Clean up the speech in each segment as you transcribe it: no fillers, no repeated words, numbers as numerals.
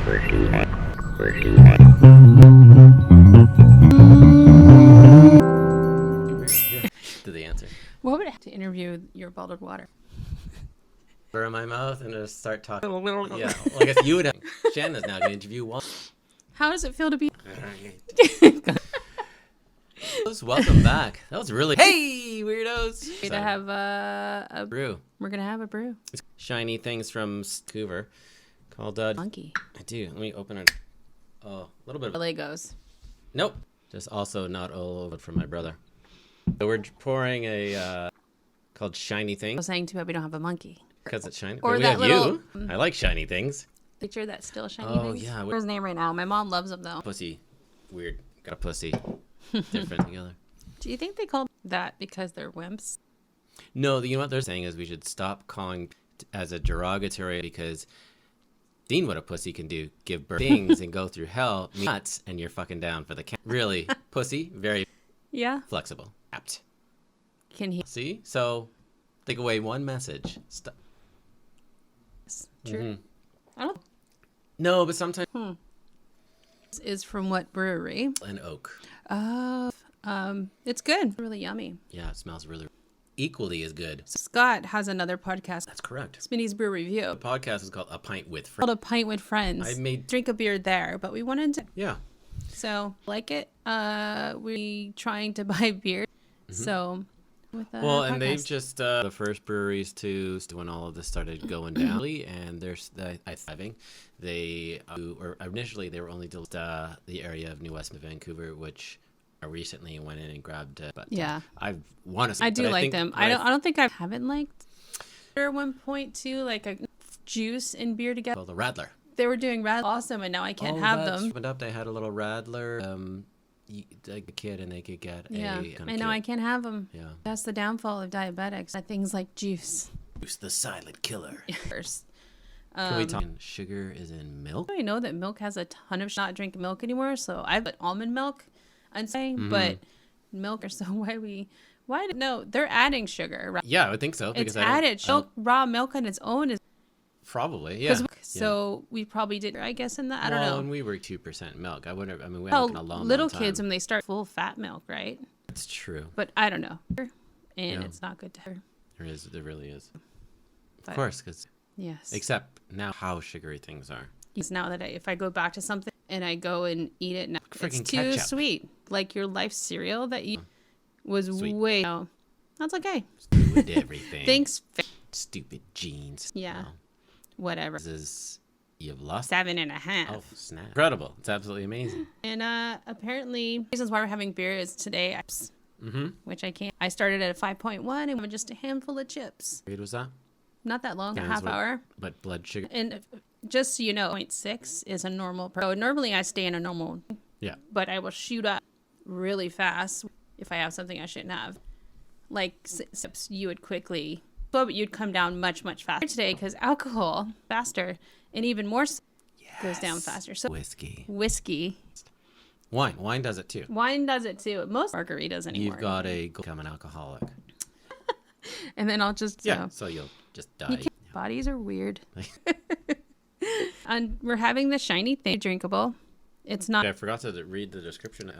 To the answer. What would it have to interview your bottled water? In my mouth and just start talking. Yeah, well, I guess you would have. Shanna's now going to interview one. How does it feel to be? Welcome back. That was really. Hey, weirdos! We're gonna have a brew. We're gonna have a brew. It's shiny things from Vancouver called Monkey. I do. Let me open it. Oh, a little bit of Legos. Nope. Just also not all over from my brother. So we're pouring a called Shiny I Things. was saying too bad we don't have a monkey. Because it's shiny. Or we that have little- you. I like shiny things. Picture that still shiny. Oh, things. yeah. What's his name right now? My mom loves him though. Pussy. Weird. Got a pussy. Different together. Do you think they call that because they're wimps? No, you know what they're saying is we should stop calling as a derogatory because seen what a pussy can do. Give birth things and go through hell. Nuts and you're fucking down for the count. Really. Pussy. Very Yeah. flexible. Apt. Can he? See? So take away one message. Stop. True. Mhm. I don't. No, but sometimes This is from what brewery? an oak. Oh, it's good. Really yummy. Yeah, it smells really equally as good. Scott has another podcast. That's correct. Spinny's Brew Review. The podcast is called A Pint with Called Friends. A Pint with Friends. I made Drink a beer there, but we wanted to. yeah. So like it. We trying to buy beer. So with Well, and podcast. they've just the first breweries to when all of this started going down, and there's I think they or initially they were only the area of New West Vancouver, which I recently went in and grabbed. But Yeah. I want to. I do like them. I don't. don't think I haven't liked. At one point too, like a juice and beer together. Well, the Radler. They were doing rad awesome, and now I can't have them. Opened up. They had a little Radler. Like a kid, and they could get Yeah, a. I know I can't have them. Yeah. That's the downfall of diabetics. Things like juice. Who's the silent killer? First. Can we talk? Sugar is in milk. I know that milk has a ton of not drink milk anymore, so I put almond milk. I'm saying, but milk. So why? No, they're adding sugar. Right? Yeah, I would think so. It's Because added. Raw milk on its own is. Probably, yeah. So we probably did. I guess in that I don't know. When we were 2% milk, I wonder. I mean, we Oh, haven't in a long little time. kids when they start full fat milk, right? That's true. But I don't know, and it's not good to her. There really is. But, Of course, because yes. except now how sugary things are. It's now that if I go back to something and I go and eat it, now it's Freaking too ketchup. sweet. Like your life cereal that you was Sweet. way. No, that's okay. With everything. Thanks. Stupid genes. Yeah. No. Whatever. This is you've lost. 7.5. Oh snap! Incredible! It's absolutely amazing. And apparently, reasons why we're having beer is today, which I can't. I started at a 5.1 and with just a handful of chips. What was that? Not that long, a Yeah, half that's what- hour. But blood sugar. And just so you know, 0.6 is a normal. So normally I stay in a normal, Yeah. but I will shoot up really fast if I have something I shouldn't have. Like sips, you would quickly, but you'd come down much, much faster today because alcohol faster and even more goes down faster. So whiskey. Wine does it too. Wine does it too. Most margaritas anymore. You've got become an alcoholic. And then I'll just Yeah. So you'll just die. Bodies are weird. And we're having the shiny thing drinkable. It's not. I forgot to read the description.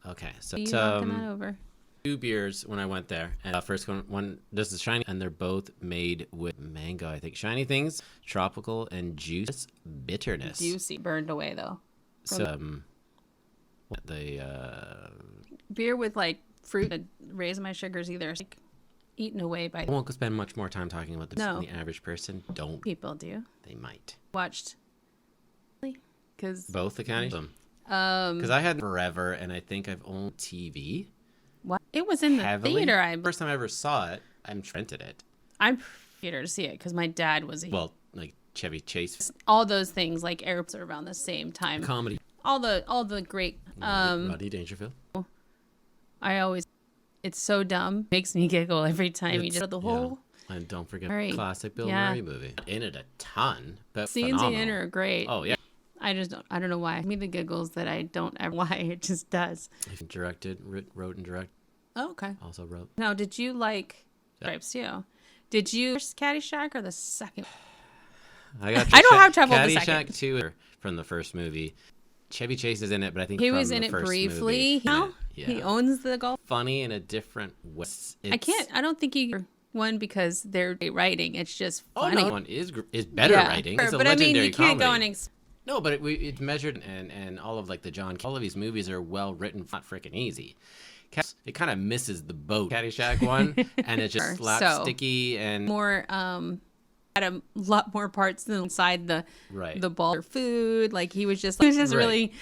Okay, so You it's, knocking that over. 2 beers when I went there, and first one this is shiny, and they're both made with mango. I think Shiny Things, tropical and juice bitterness. Juicy, burned away though. So the Beer with like fruit that raise my sugars either. It's like eaten away by I won't spend much more time talking about this No. than the average person. Don't people. Do they might watched because both the counties? Because I had forever, and I think I've owned TV. what it was in the Heavily. theater. First time I ever saw it, I rented it. I'm theater to see it because my dad was Well, like Chevy Chase all those things like airplanes are around the same time. comedy. All the great. Rodney Dangerfield. It's so dumb. Makes me giggle every time you just the whole And don't forget Murray. classic Bill Yeah. Murray movie. In it a ton, but scenes phenomenal. in it are great. Oh yeah. I don't know why. Give me the giggles that I don't ever why it just does. Directed, wrote and directed. Oh, okay. Also wrote. Now, did you like Stripes too? Did you first Caddyshack or the second? I got. I don't have trouble with the Caddyshack second. 2. from the first movie. Chevy Chase is in it, but I think he from was in the it first briefly. movie. Now Yeah. he owns the golf. Funny in a different way. I don't think you one because they're writing. It's just funny. Oh no, one is better writing. It's a but I mean, legendary you can't comedy. go and. No, but it's measured, and all of like the all of these movies are well written, not freaking easy. It kind of misses the boat, Caddyshack one, and it's just slapsticky and more. Had a lot more parts than inside the ball or food. Like he was just really.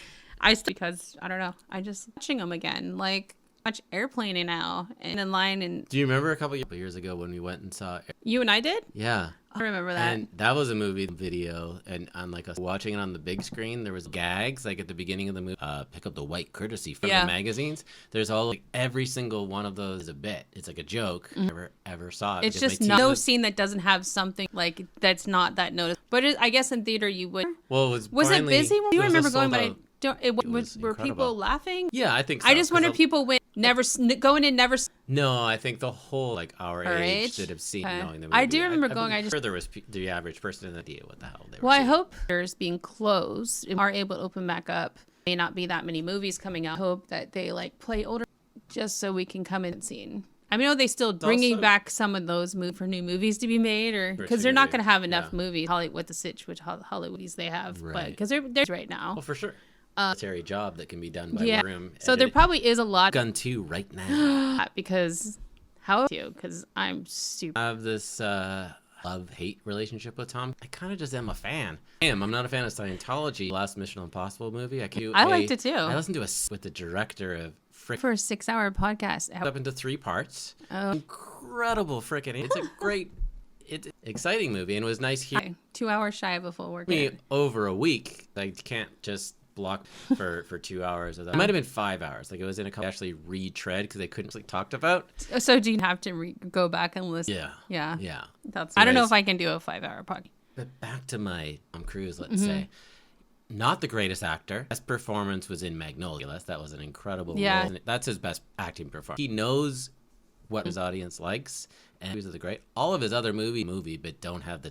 Because I don't know. I just watching them again. Like watch Airplaning now and in line and. Do you remember a couple years ago when we went and saw? You and I did. Yeah. I remember that. And that was a movie video, and on like watching it on the big screen, there was gags like at the beginning of the movie. Pick up the white courtesy from the magazines. There's all like every single one of those is a bit. It's like a joke. Never ever saw it. It's just no scene that doesn't have something like that's not that noticeable. But I guess in theater you would. Well, was it busy? You remember going, but I don't. Were incredible. People laughing? Yeah, I think so. I just wonder if people went going in never. No, I think the whole like our age that have seen knowing the movie. I do remember going. I just sure there was the average person didn't idea what the hell they were. Well, seeing. I hope there's being closed are able to open back up. May not be that many movies coming out. I hope that they like play older, just so we can come in and see. I mean, are they still bringing back some of those for new movies to be made, or because they're not going to have enough movies? Hollywood with the which Hollywood movies they have, but because they're right now. Well, for sure. Military job that can be done by one room. So there probably is a lot. Gun 2 right now. Because how you? Because I'm super. I have this love-hate relationship with Tom. I kind of just am a fan. I'm not a fan of Scientology. Last Mission Impossible movie. I liked it too. I listened to with the director of for a 6-hour podcast. Up into 3 parts. Oh. Incredible freaking. It's a great. It's exciting movie, and it was nice here. 2 hours shy of a full work. Me over a week. I can't just block for 2 hours. It might have been 5 hours. Like it was in a couple actually retread because they couldn't like talked about. So do you have to go back and listen? Yeah. I don't know if I can do a 5-hour podcast. But back to my Tom Cruise. Let's say, not the greatest actor. Best performance was in Magnolia. That was an incredible role. That's his best acting performance. He knows what his audience likes, and Cruise is great. All of his other movie, but don't have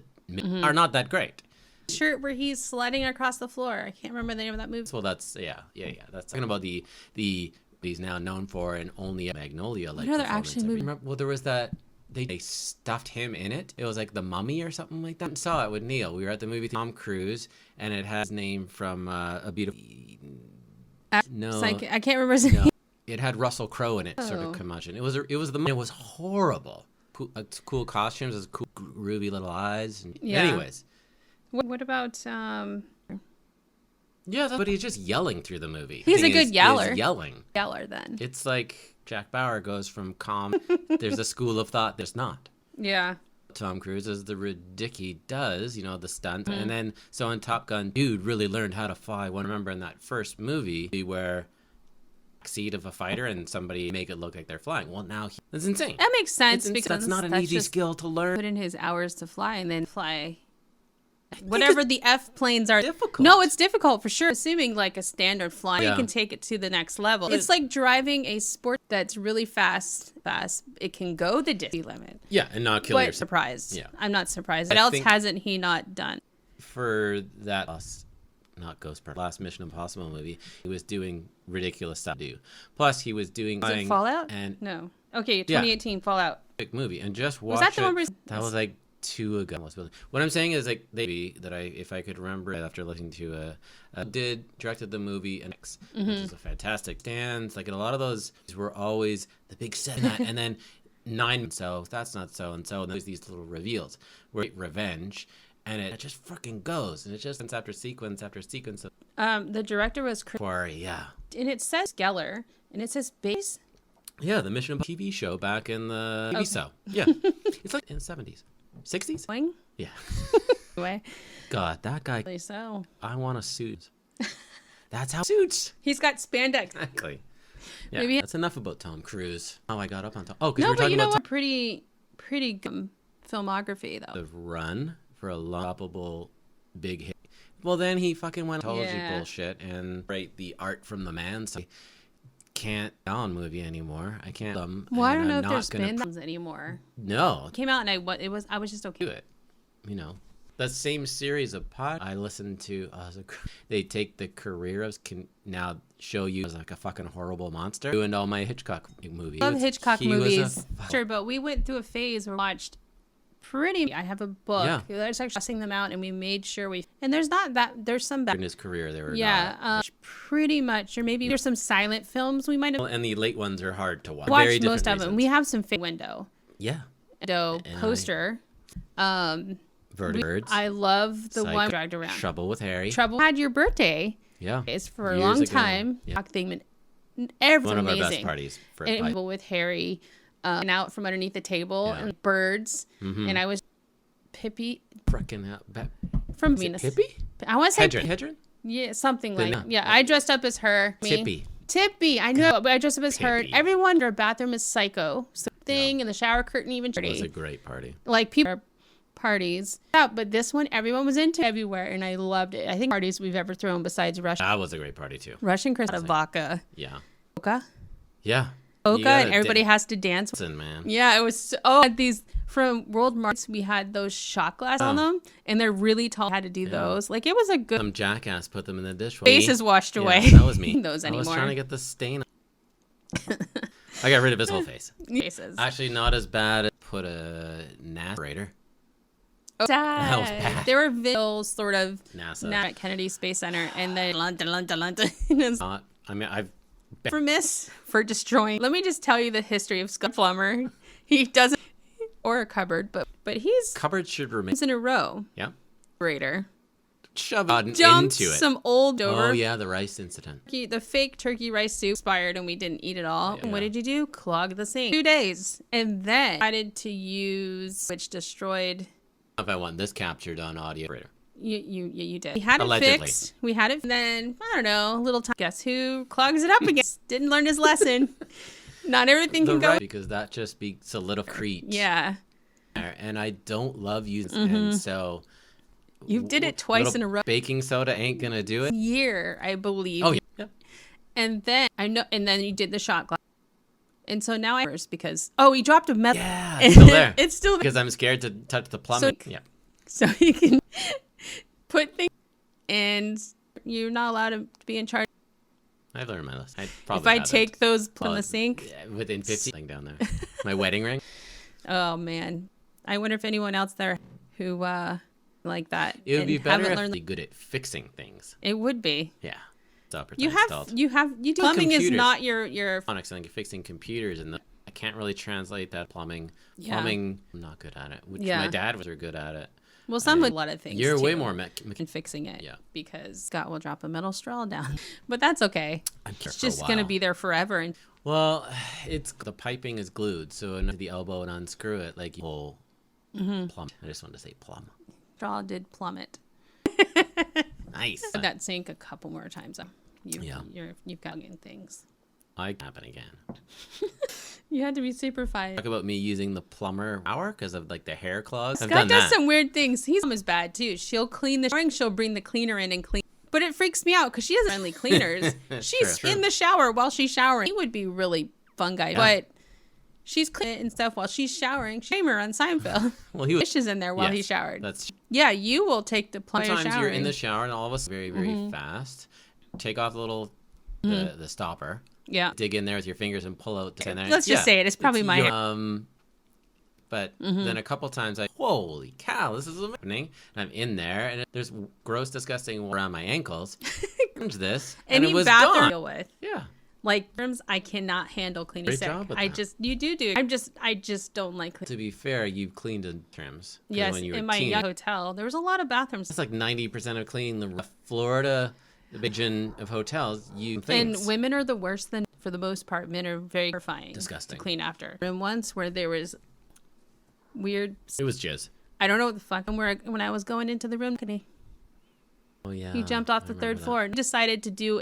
are not that great. Shirt where he's sliding across the floor. I can't remember the name of that movie. Well, that's That's talking about the he's now known for and only Magnolia like another action movie. Well, there was that they stuffed him in it. It was like The Mummy or something like that. I saw it with Neil. We were at the movie Tom Cruise, and it has his name from A Beautiful. No, I can't remember his name. It had Russell Crowe in it, sort of curmudgeon. It was it was horrible. Cool costumes, it was cool ruby little eyes. Anyways. What about Yeah, but he's just yelling through the movie. He's a good yeller. Yelling. Yeller then. It's like Jack Bauer goes from calm. There's a school of thought. There's not. Yeah. Tom Cruise is the ridiculous. He does, the stunt, and then so in Top Gun, dude really learned how to fly. I remember in that first movie where seat of a fighter and somebody make it look like they're flying. Well, now that's insane. That makes sense because that's not an easy skill to learn. Put in his hours to fly and then fly. Whatever the F planes are. Difficult. No, it's difficult for sure. Assuming like a standard flying, you can take it to the next level. It's like driving a sport that's really fast. It can go the distance limit. Yeah, and not kill yourself. Surprised. Yeah. I'm not surprised. What else hasn't he not done? For that, last Mission Impossible movie, he was doing ridiculous stuff to do. Plus, he was doing Fallout. And no. Okay, 2018 Fallout. Big movie, and just watch was that the one? That was like 2 ago. What I'm saying is like if I could remember after listening to directed the movie and which is a fantastic dance. Like in a lot of those were always the big set and then 9 so that's not so and so and there's these little reveals where revenge and it just fucking goes and it just after sequence after sequence. The director was McQuarrie, and it says Geller and it says base. Yeah, the Mission TV show back in the TV show. Yeah, it's like in the 70s. 60s? Wing? Yeah. Anyway. God, that guy. So. I want a suit. That's how suits. He's got spandex. Exactly. Yeah, maybe that's enough about Tom Cruise. Oh, I got up on top. Oh, because no, we're talking about pretty good filmography though. The run for a lovable big hit. Well, then he fucking went bullshit and the art from the man. So can't on movie anymore. I can't. Well, I don't know if there's been anymore. No, It came out and I was just okay. Do it. That same series of pod I listened to, they take the career of can now show you as like a fucking horrible monster. Doing all my Hitchcock movies. I love Hitchcock movies. Sure, but we went through a phase where we watched I have a book. Yeah. That's actually passing them out, and we made sure and there's some back in his career they were pretty much, or maybe there's some silent films we might have. And the late ones are hard to watch. Watched most of them. We have some window. Yeah. Poster. Vertibirds. I love the one dragged around. Trouble with Harry. Trouble had your birthday. Yeah. It's for a long time. Yeah. Everyone's one of amazing. our best parties. Trouble with Harry. And out from underneath the table and birds. Mm-hmm. And I was Pippi. Frickin' out. From Venus. Pippi? I want to say Hedron? Yeah, something like that. Yeah, I dressed up as her. Tippy. I know, but I dressed up as her. Everyone, their bathroom is psycho. And the shower curtain even. It was a great party. Like people parties. Yeah, but this one, everyone was into everywhere, and I loved it. I think parties we've ever thrown besides Russian. That was a great party, too. Russian Christmas vodka. Yeah. Vodka? Yeah. Oka, and everybody has to dance. Man. Yeah, it was these from World Markets. We had those shot glasses on them, and they're really tall. I had to do those. Like, it was a good. Some jackass put them in the dishwasher. Faces washed away. That was me. Those anymore. I was trying to get the stain. I got rid of his whole face. Faces. Actually, not as bad as put a narrator. Oh, that was bad. There were videos, sort of NASA at Kennedy Space Center, and then London. I've infamous for destroying. Let me just tell you the history of Scott Plummer. He doesn't, or a cupboard, but he's cupboard should remain in a row. Yeah. Raider. Shove into it. Some old over. Oh yeah, the rice incident. The fake turkey rice soup expired, and we didn't eat it all. Yeah. And what did you do? Clog the sink. 2 days, and then decided to use which destroyed. If I want this captured on audio. You did. We had Allegedly. It fixed. We had it. And then, I don't know, a little time. Guess who clogs it up again? Didn't learn his lesson. Not everything can go. Because that just be solidified. Yeah. And I don't love using it. And so. You did it twice in a row. Baking soda ain't going to do it. Year, I believe. Oh, yeah. And then, and then you did the shot glass. And so now because, he dropped a metal. Yeah, it's still there. It's still there. Because I'm scared to touch the plumbing. So you can put things, and you're not allowed to be in charge. I've learned my lesson. If I take those from the sink. Yeah, within 50 down there. My wedding ring. Oh, man. I wonder if anyone else there who like that. It would be better if they're good at fixing things. It would be. Yeah. You do plumbing is not your phonics and fixing computers, and I can't really translate that plumbing. Yeah. Plumbing, I'm not good at it. My dad was good at it. Well, some a lot of things. You're too, way more in fixing it. Yeah. Because Scott will drop a metal straw down, but that's okay. It's just gonna be there forever. And the piping is glued, so the elbow and unscrew it like whole plumb. I just wanted to say plumb. Straw did plummet. Nice. That sink a couple more times. You've got in things. I happen again. You had to be super fine. Talk about me using the plumber shower because of like the hair clogs. Scott does some weird things. He's almost bad too. She'll clean the shower and she'll bring the cleaner in and clean. But it freaks me out because she doesn't friendly cleaners. She's in the shower while she's showering. He would be really fun guy, but she's cleaning and stuff while she's showering. Shamer on Seinfeld. Well, he dishes in there while he showered. That's you will take the plumber. Sometimes you're in the shower and all of us very very fast. Take off the little the stopper. Yeah. Dig in there with your fingers and pull out. Let's just say it. It's probably my hair. But then a couple times holy cow, this is happening. And I'm in there and there's gross, disgusting around my ankles. This and it was bathroom gone. To deal with. Yeah. Like I cannot handle cleaning. Great job with that. You do. I just don't like cleaning. To be fair, you've cleaned the trims. Yes, when you were in my young hotel, there was a lot of bathrooms. It's like 90% of cleaning the Florida. The region of hotels, and women are the worst for the most part. Men are very terrifying, disgusting to clean after. And once where there was weird. It was jizz. I don't know what the fuck. When I was going into the room, oh yeah, he jumped off the third floor and decided to do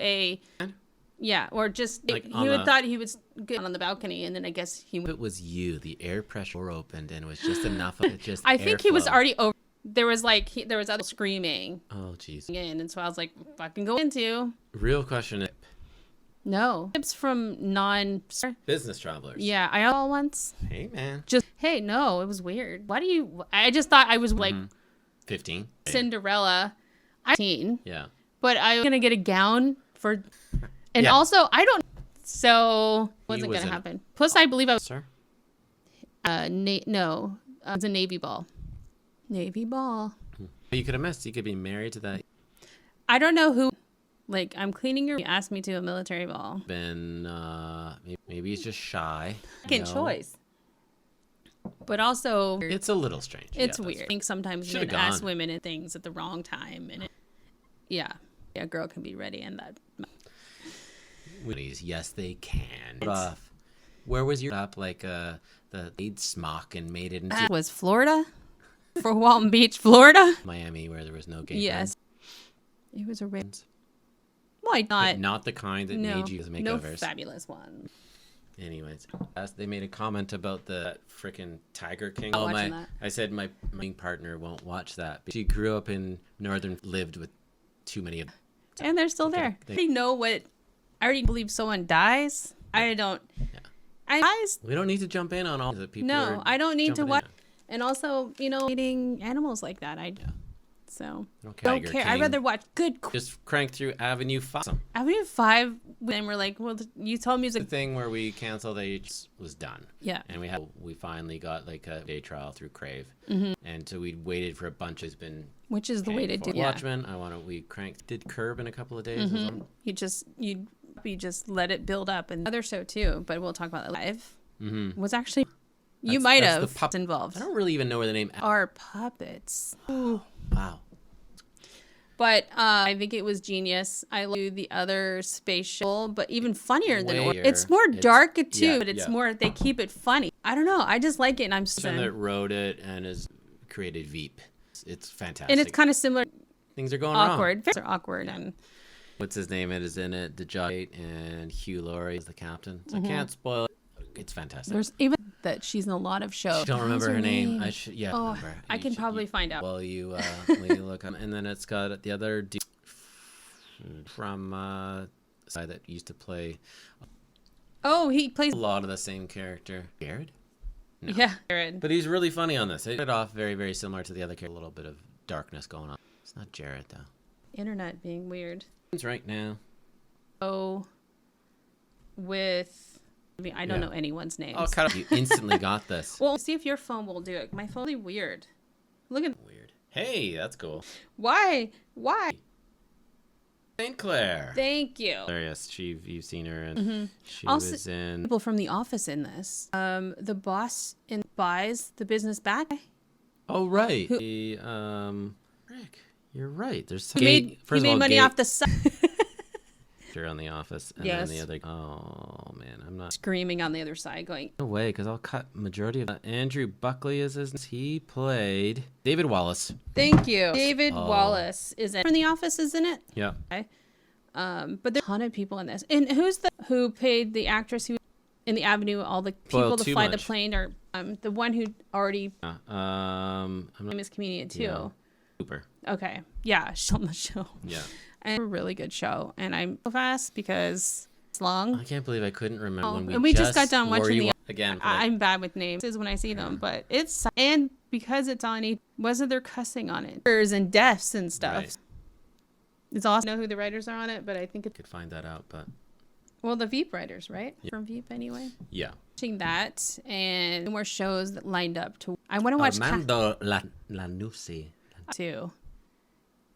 or just he thought he was good on the balcony, and then I guess it was the air pressure opened and it was just enough of it. Just I think he was already over. There was other screaming. Oh jeez. And so I was like, fucking go into. Real question. No. Tips from business travelers. Yeah, I once. Hey man. No, it was weird. Why do you? I just thought I was like 15. Cinderella. I'm 18. Yeah. But I'm going to get a gown for... And Yeah. also, I don't... So, wasn't going to wasn't- happen. Plus, I believe I was... Sir? No. It was a Navy ball. Navy ball. You could have missed. You could be married to that. I don't know who... Like, I'm cleaning your... You asked me to a military ball. Been, maybe he's just shy. Second choice. But also... It's a little strange. It's Yeah, weird. I think sometimes Should've men ask gone. women and things at the wrong time. And yeah. A girl can be ready and that... Yes, they can. Off. Where was your up like the laid smock and made it into That was Florida? For Walton Beach, Florida? Miami where there was no gay Yes. It was a rain. friends? Why But not? not the kind that made you No makeovers. fabulous one. Anyways, they made a comment about the frickin' Tiger King. Not watching that. I said my partner won't watch that. She grew up in northern, lived with too many of. And they're still there. I already know what... I already believe someone dies. I don't... We don't need to jump in on all the people. No, I don't need to jumping watch... in. And also, eating animals like that. So, Okay. don't Tiger care. I'd King. rather watch good... Just crank through Avenue 5. Avenue 5, then we're like, well, you told me... The thing where we canceled was done. Yeah. And we finally got like a day trial through Crave. Mm-hmm. And so we waited for a bunch. It's been Which is the way to do it. Yeah. Watchmen. We cranked. Did Curb in a couple of days. Mm-hmm. You just let it build up. And other show too, but we'll talk about it live. Mm-hmm. Was actually... You That's- might that's have the involved. I don't really even know where the name. Are puppets. Wow. But I think it was genius. I love the other spatial, but even funnier than Wayer. it's more dark too, yeah, but it's yeah. more they keep it funny. I don't know. I just like it, and I'm The person that wrote it and has created Veep. It's fantastic. and it's kind of similar, Things are going wrong. awkward. They're awkward, and What's his name? It is in it. DeJoy and Hugh Laurie is the captain. So Mm-hmm. I can't spoil it. It's fantastic. there's even that she's in a lot of shows. I don't remember What's her name. I should. Yeah, Oh, remember. I can probably find out. While you look on, and then it's got the other dude from side that used to play Oh, he plays. a lot of the same character. Jared. No. Yeah, Jared. But he's really funny on this. It started off very, very similar to the other character. A little bit of darkness going on. It's not Jared though. Internet being weird. It's right now. Oh, with. I don't Yeah. know anyone's names. Oh, cut off. You instantly got this. Well, see if your phone will do it. My phone's really weird. Look at Weird. Hey, that's cool. why. St. Clair. Thank you. Yes, you've seen her, and she Also- was in. People from The Office in this. The boss buys the business back. Oh right. Who- Rick, you're right. There's He made money off the side. on the Office, and Yes. then the other. Oh man, I'm not. Screaming on the other side, going, No way, because I'll cut majority of that. Andrew Buckley is his. He played David Wallace. "Thank you." David Oh. Wallace is in from The Office, isn't it? Yeah. Okay. But there's a ton of people in this. And who paid the actress who in the Avenue? All the people Well, to too fly the much. plane, or the one who already I'm not famous comedian too. Yeah. Cooper. Okay, yeah, she's on the show. Yeah. And a really good show, and I'm so fast because it's long. I can't believe I couldn't remember when we and we just got done were watching you the. again. I'm bad with names is when I see them, but it's and because it's on wasn't there cussing on it? And deaths and stuff. Right. It's awesome. I don't know who the writers are on it, but I think it's Could find that out, but well the Veep writers, right? From Veep anyway. yeah. Watching that and more shows that lined up to. I want to watch Armando Lanucci. too.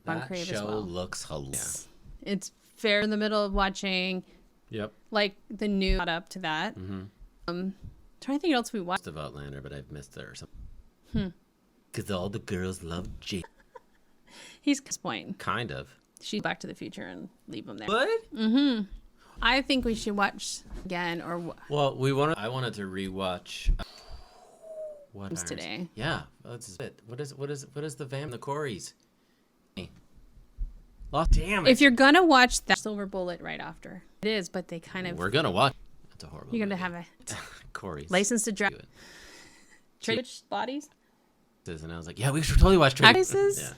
On That Crave show as well. looks hilarious. It's fair in the middle of watching Yep. like the new got up to that. Trying to think what else we watched. Of Outlander, but I've missed it or something. Because all the girls love Jake. He's at this point. Kind of. She's Back to the Future and leave him there. What? I think we should watch again or Well, I wanted to rewatch. What Irons today. Yeah, that's it. What is the Van the Corys? Oh, damn it! if you're gonna watch that Silver Bullet right after. It is, but they kind of We're gonna watch. That's a horrible. you're gonna movie. have a Corys. license to drive. Do it. Which bodies? And I was like, yeah, we should totally watch. Traces? Yeah.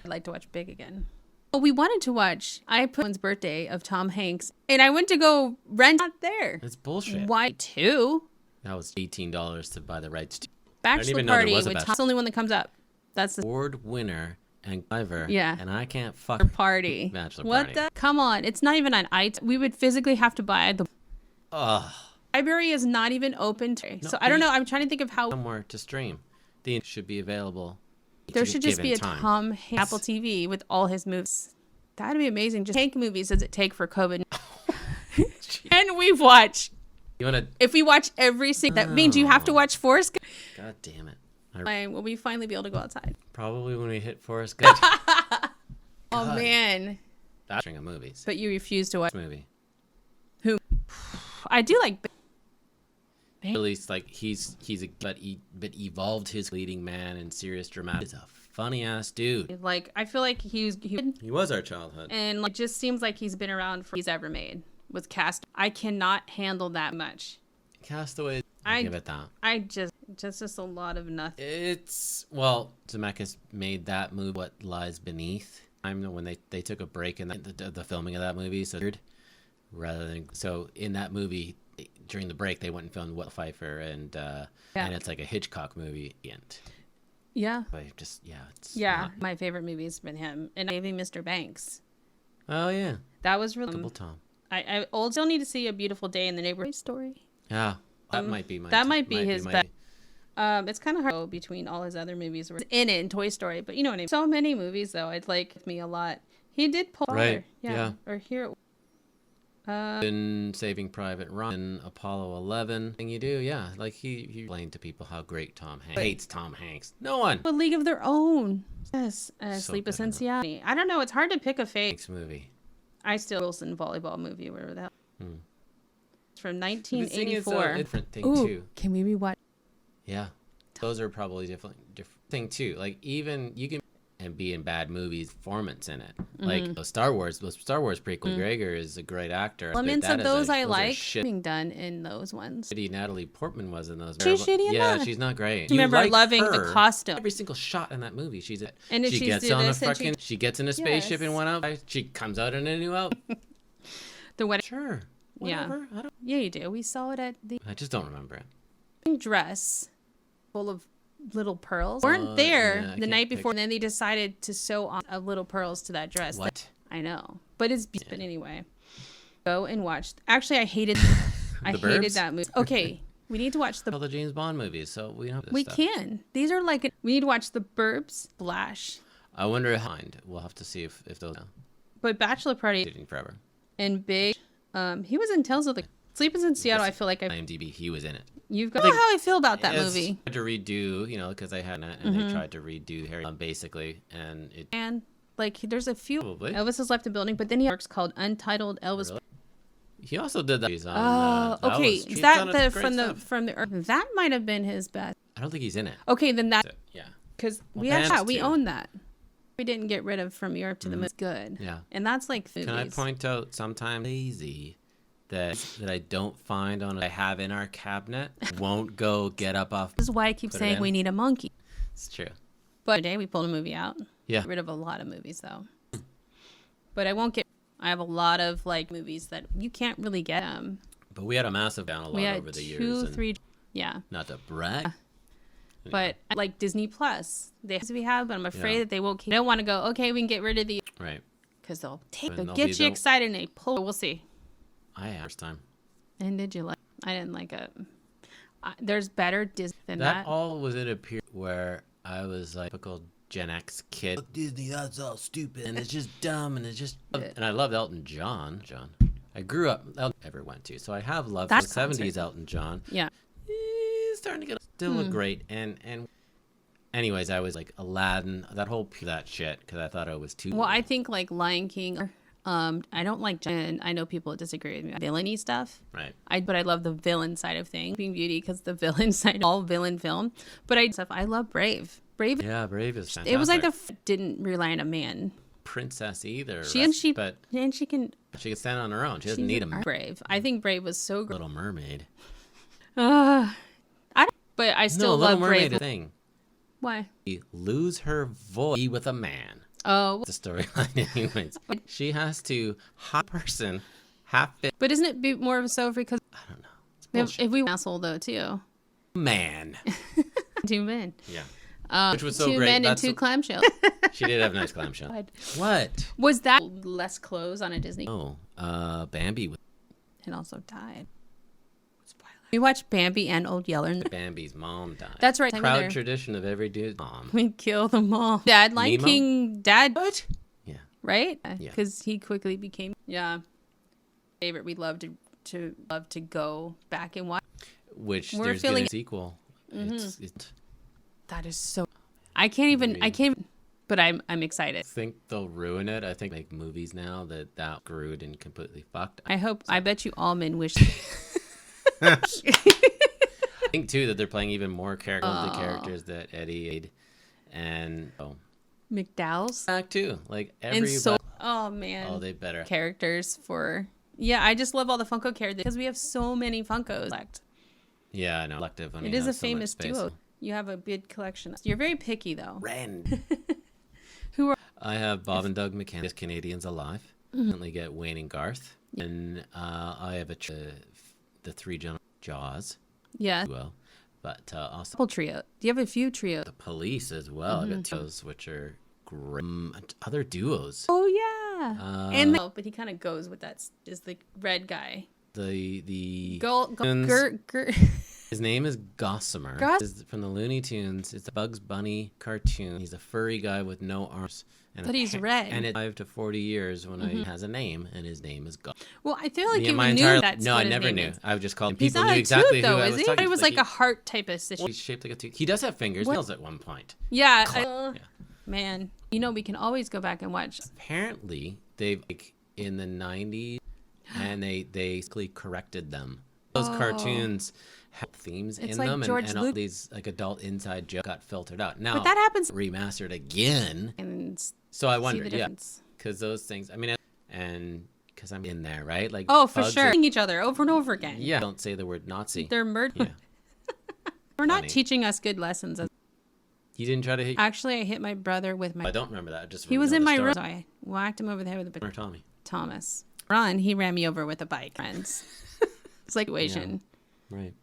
I'd like to watch Big again. Well, we wanted to watch. I put one's birthday of Tom Hanks, and I went to go rent. Not there. It's bullshit. Why two? That was $18 to buy the rights to. Bachelor even know there party was a with bachelor. Tom. It's the only one that comes up. That's the award winner and clever. Yeah. And I can't fuck party. Bachelor What Party. the? Come on. It's not even on iTunes. We would physically have to buy the Ugh. library is not even open to. No, So I don't know. I'm trying to think of how Somewhere to stream. The should be available. there to should just be a given time. Tom Hanks Apple TV with all his movies. That'd be amazing. Just tank movies does it take for COVID? And we watch. You wanna? If we watch every single, that means you have to watch Forrest Gump. God damn it! Will we finally be able to go outside? Probably when we hit Forrest Gump. Oh man! That's a movies. But you refuse to watch. Movie. Who? I do like. At least like he's a but evolved his leading man and serious dramatic. He's a funny ass dude. Like I feel like he was our childhood. and like just seems like he's been around for he's ever made with Cast. I cannot handle that much. Castaway. I give it that. I just a lot of nothing. It's Zemeckis made that movie What Lies Beneath. I know when they took a break in the filming of that movie, so in that movie during the break they went and filmed What Pfeiffer and it's like a Hitchcock movie end. Yeah. But it's my favorite movie's been him and maybe Mr. Banks. Oh yeah. That was really Double Tom. I still need to see A Beautiful Day in the Neighborhood story. Yeah. That might be his best. It's kind of hard between all his other movies were in it in Toy Story, but you know what I mean. So many movies though, I'd like me a lot. He did pull right. Yeah. Or here. In Saving Private Ryan, Apollo 11, thing you do, yeah. Like he explained to people how great Tom Hanks hates Tom Hanks. No one. A League of Their Own. Yes. So Sleepless in different. Seattle. I don't know. It's hard to pick a fake. Hanks movie. I still Wilson volleyball movie, whatever that. It's from The thing is, 1984. a different thing Ooh, too. can we rewatch? Yeah, those are probably different thing too. Like even you can and be in bad movies, performance in it. Like the Star Wars prequel. Gregor is a great actor. Elements of those I like shit. being done in those ones. Natalie Portman was in those. She's shitty in yeah, that. she's not great. I remember You like loving her. the costume. Every single shot in that movie, she's it. And if she she's gets do on a this and fucking. She gets in a spaceship Yes. and went out. She comes out in a new outfit. The wedding. Sure. Yeah. Whatever. I don't. Yeah, you do. We saw it at the I just don't remember it. dress full of little pearls. Weren't there yeah, I the can't night before, and then they decided to sew on little pearls to that dress. What? I know, but it's but anyway. Go and watch. Actually, I hated. I The hated Burbs? that movie. Okay, we need to watch All the James Bond movies, so we don't have this We stuff. can. These are like we need to watch The Burbs, Flash, I wonder how. We'll have to see if those. but Bachelor Party Dating forever. and Big. He was in Tales of the Sleepers in Seattle. I feel like IMDb, he was in it. you've got how I feel about that It's movie. hard to redo, because they hadn't, and they tried to redo Harry basically, and it And like, there's a few. Probably. Elvis has left the building, but then he works called Untitled Elvis. Really? He also did that. He's on, Oh, that okay. was- he's Is that done the great from the stuff. from the that might have been his best. I don't think he's in it. Okay, then that Yeah. because Well, we Bands actually we too. own that. We didn't get rid of From Europe to the Moon. It's good. Yeah. And that's like movies. Can I point out sometimes lazy that I don't find on I have in our cabinet won't go get up off. This is why I keep Put it saying in. we need a monkey. It's true. But today we pulled a movie out. Yeah. Got rid of a lot of movies though. But I won't get. I have a lot of like movies that you can't really get them. But we had a massive download We had over the years. 2, and 3. Yeah. Not to brag. But like Disney Plus, we have, but I'm afraid Yeah. that they won't keep. I don't want to go. Okay, we can get rid of the Right. because they'll take. And They'll they'll get be you the- excited and they pull. We'll see. I had first time. And did you like? I didn't like it. There's better Disney than That that. all was in a period where I was like typical Gen X kid. Look, Disney, that's all stupid and it's just dumb and it's just. And I loved Elton John. I grew up. Ever went to, so I have loved the That's 70s Elton John. Yeah. He's starting to get still look great and. Anyways, I was like Aladdin, that shit, because I thought it was too. Well, I think like Lion King. I don't like. And I know people disagree with me. Villainy stuff. Right. But I love the villain side of things. Being Beauty because the villain side, all villain film. But I love Brave. Brave. Yeah, Brave is fantastic. It was like didn't rely on a man. Princess either. But she can. She can stand on her own. She doesn't need a man. Brave. I think Brave was so great. Little Mermaid. But I still Little love Mermaid Brave. thing. Why? She lose her voice with a man. Oh, The storyline, anyways. She has to half person, half fit. but isn't it more of a so because I don't know. It's bullshit. if we asshole though too, Man. 2 men. Yeah. Which was so two great. men and That's- two clamshells. She did have a nice clamshell. God. What? Was that less clothes on a Disney? Oh, Bambi. And also died. We watched Bambi and Old Yeller. Bambi's mom died. That's right. Proud tradition of every dude's mom. We kill them all. Dad, Lion Nemo? King, Dad. What? Yeah. Right? Yeah. Because he quickly became favorite. We'd love to go back and watch. Which We're there's feeling- been a sequel. It's That is so. I can't even. But I'm excited. I think they'll ruin it. I think make movies now that screwed and completely fucked. I bet you all men wish. I think too that they're playing even more the characters that Eddie made, and McDowell's back too. Like and everybody. so. Oh man. Oh, they better. Characters for. Yeah, I just love all the Funko characters because we have so many Funkos. Yeah, I know. Collective. It is a famous duo. You have a big collection. You're very picky though. Ren. Who are? I have Bob and Doug McCann, Canadians Alive. Currently get Wayne and Garth, and I have the three gentlemen Jaws. Yeah. Well, but also Whole trio. Do you have a few trios? the Police as well. I got those which are great. Other duos. Oh yeah. And but he kind of goes with that. Is the red guy. The His name is Gossamer. Is from the Looney Tunes. It's a Bugs Bunny cartoon. He's a furry guy with no arms. But he's red. And it's 5 to 40 years when he has a name, and his name is Gossamer. Well, I feel like you knew that's No, what I his never name knew. is. I just called him. He's People not knew a exactly tooth, who though, I is was he? talking It to. was like a heart type of situation. He's shaped like a tooth. He does have fingers. Nails at one point. Yeah. Man, we can always go back and watch. Apparently, they've in the 90s, and they basically corrected them. Those cartoons have themes in like them, George and all these inside inside jokes got filtered out. Now, But that happens. remastered again. And So I see wonder, the difference. because those things. I mean, and because I'm in there, right? Like, Oh, for bugs sure. Each other over and over again. Yeah, don't say the word Nazi. They're murder. Yeah. We're not Funny. teaching us good lessons. You didn't try to hit. Actually, I hit my brother with my. I don't remember that. I just He was know in the my story. room, so I whacked him over the head with a Or Tommy. Thomas. Ron, he ran me over with a bike. Friends. It's like situation. Right.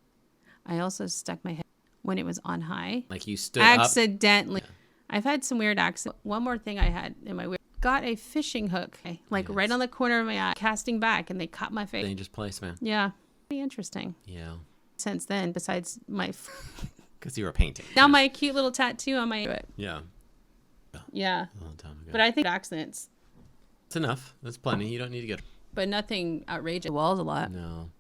I also stuck my head when it was on high. Like you stood up. Accidentally. I've had some weird accidents. One more thing I had in my weird. Got a fishing hook, right on the corner of my eye, casting back, and they caught my face. Dangerous place, man. Yeah. Pretty interesting. Yeah. Since then, besides my. Because you were painting. Now my cute little tattoo on my. Yeah. Yeah. A long time ago. But I think accidents. It's enough. That's plenty. You don't need to get. But nothing outrageous. Walls a lot. No.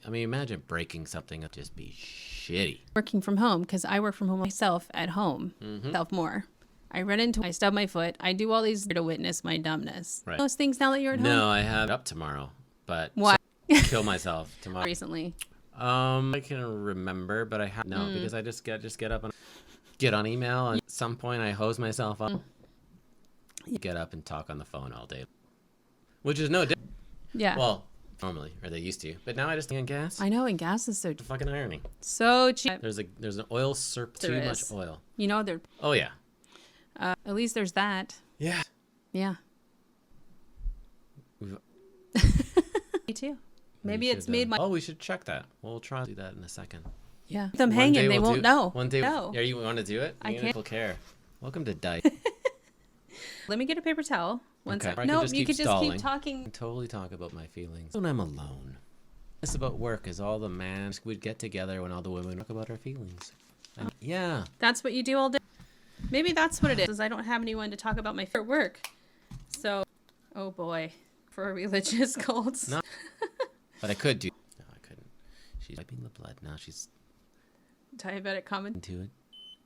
I mean, imagine breaking something up. Just be shitty. Working from home, because I work from home myself at home. Self more. I run into. I stub my foot. I do all these to witness my dumbness. Right. Those things now that you're at home. No, I have it up tomorrow, but Why? kill myself tomorrow. Recently. I can remember, but I have no because I just get up and get on email, and at some point I hose myself up. Get up and talk on the phone all day, which is no different. Yeah. Well, normally, or they used to, but now I just get gas. I know, and gas is so Fucking irony. so cheap. There's an oil surp. There Too is. much oil. You know, they're. Oh yeah. At least there's that. Yeah. Yeah. We've- Me too. Maybe we it's should, made my. Oh, we should check that. We'll try to do that in a second. Yeah. Them One hanging, day they we'll won't do- know. One day. No. Yeah, you want to do it? I can't. People care. Welcome to Dice. Let me get a paper towel. One Okay. sec. Or I No, could just you keep could just stalling. keep talking. I totally talk about my feelings when I'm alone. This about work is all the men would get together when all the women talk about our feelings. And yeah. That's what you do all day. Maybe that's what it is. I don't have anyone to talk about my favorite work. So, oh boy, for religious cults. No. But I could do. No, I couldn't. She's wiping the blood now. She's Diabetic comment. into it.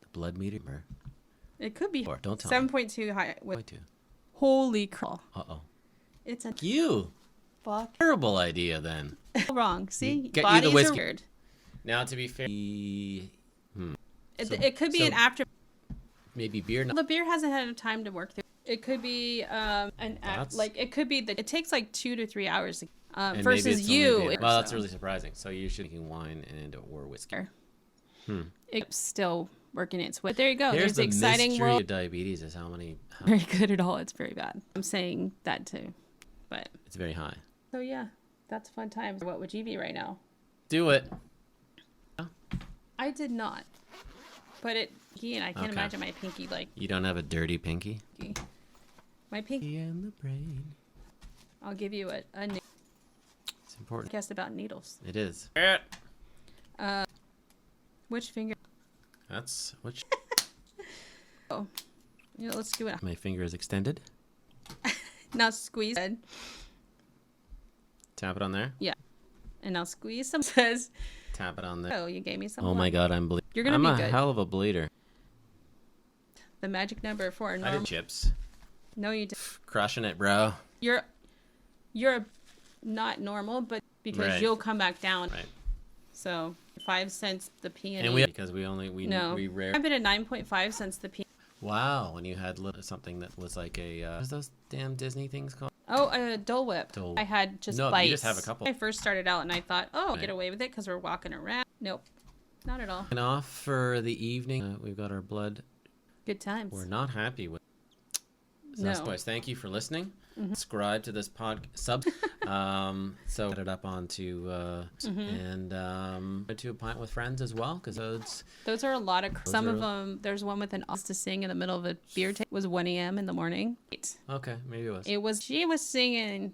The blood meter. It could be Or don't tell me. 7.2 high. Point two. Holy crap! Uh-oh. It's a You. fuck Terrible idea then. wrong. See, Get you the bodies are whiskey. weird. Now to be fair, It could be an after. maybe beer. The beer hasn't had time to work through. It could be That's- it could be that it takes like 2 to 3 hours. And maybe Versus it's only you. beer. Well, that's really surprising. So you should be wine and or whiskey. It's still working its way. But there you go. Here's There's the exciting mystery world. of diabetes is how Very good at all. It's very bad. I'm saying that too, but it's very high. so yeah, that's fun times. What would you be right now? Do it. I did not. But and I can't Okay. imagine my pinky like You don't have a dirty pinky? my pinky. And the brain. I'll give you a new It's important. podcast about needles. It is. Which finger? That's which. Oh, let's do it. My finger is extended. Now squeeze it. Tap it on there. Yeah, and now squeeze some. Says, Tap it on there. oh, you gave me some. Oh my God, I'm bleeding. You're gonna I'm be a good. hell of a bleeder. The magic number for a I normal. did chips. No, you did. Crushing it, bro. You're not normal, but because Right. you'll come back down. Right. So 5 cents the peony. And because we rare. I've been at 9.5 cents the peony. Wow, when you had something that was like a what's those damn Disney things called? Oh, a Dole Whip. Dole. I had just No, bites. you just have a couple. I first started out and I thought, oh, I'll Right. get away with it because we're walking around. Nope, not at all. And off for the evening. We've got our blood. Good times. We're not happy with. So No. anyways, thank you for listening. Subscribe to this so get it up onto and to a pint with friends as well because Those are a lot of. Some are- of them. There's one with an to sing in the middle of a beer. It was 1 a.m. in the morning. okay, maybe it was She was singing,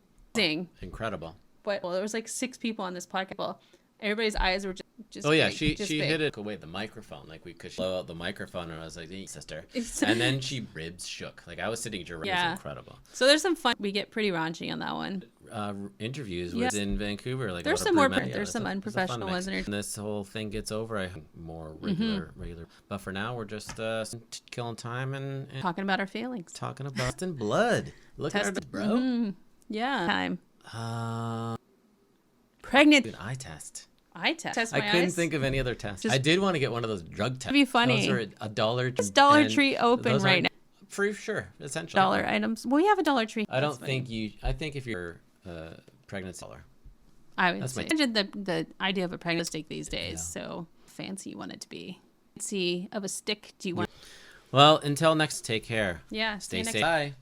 incredible. but there was like 6 people on this podcast. Well, everybody's eyes were just. Oh yeah, big, she big. hit it. Oh, wait, the microphone, like we could blow out the microphone, and I was like, hey, sister, and then she ribs shook. Like I was sitting, it was incredible. So there's some fun. We get pretty raunchy on that one. Interviews Yes. in Vancouver. Like There's a some lot more. of There's some unprofessional ones in there. When this whole thing gets over, I have more regular. But for now, we're just killing time and Talking about our feelings. talking about busting blood. Look at our bro. Yeah. Time. Uh, Pregnant. Dude, eye test. Eye test. Test I my couldn't eyes. think of any other test. Just- I did want to get one of those drug tests. That'd be funny. Those are $1. Is Dollar and Tree open those right aren't- now? For sure, essentially. Dollar items. We have a Dollar Tree. I don't That's funny. think you. I think if you're pregnant, dollar. I would That's say. my- Imagine the idea of a pregnant stick these days. So fancy you want it to be. Fancy of a stick. Do you want? Well, until next, take care. Yeah. Stay next- safe. Bye.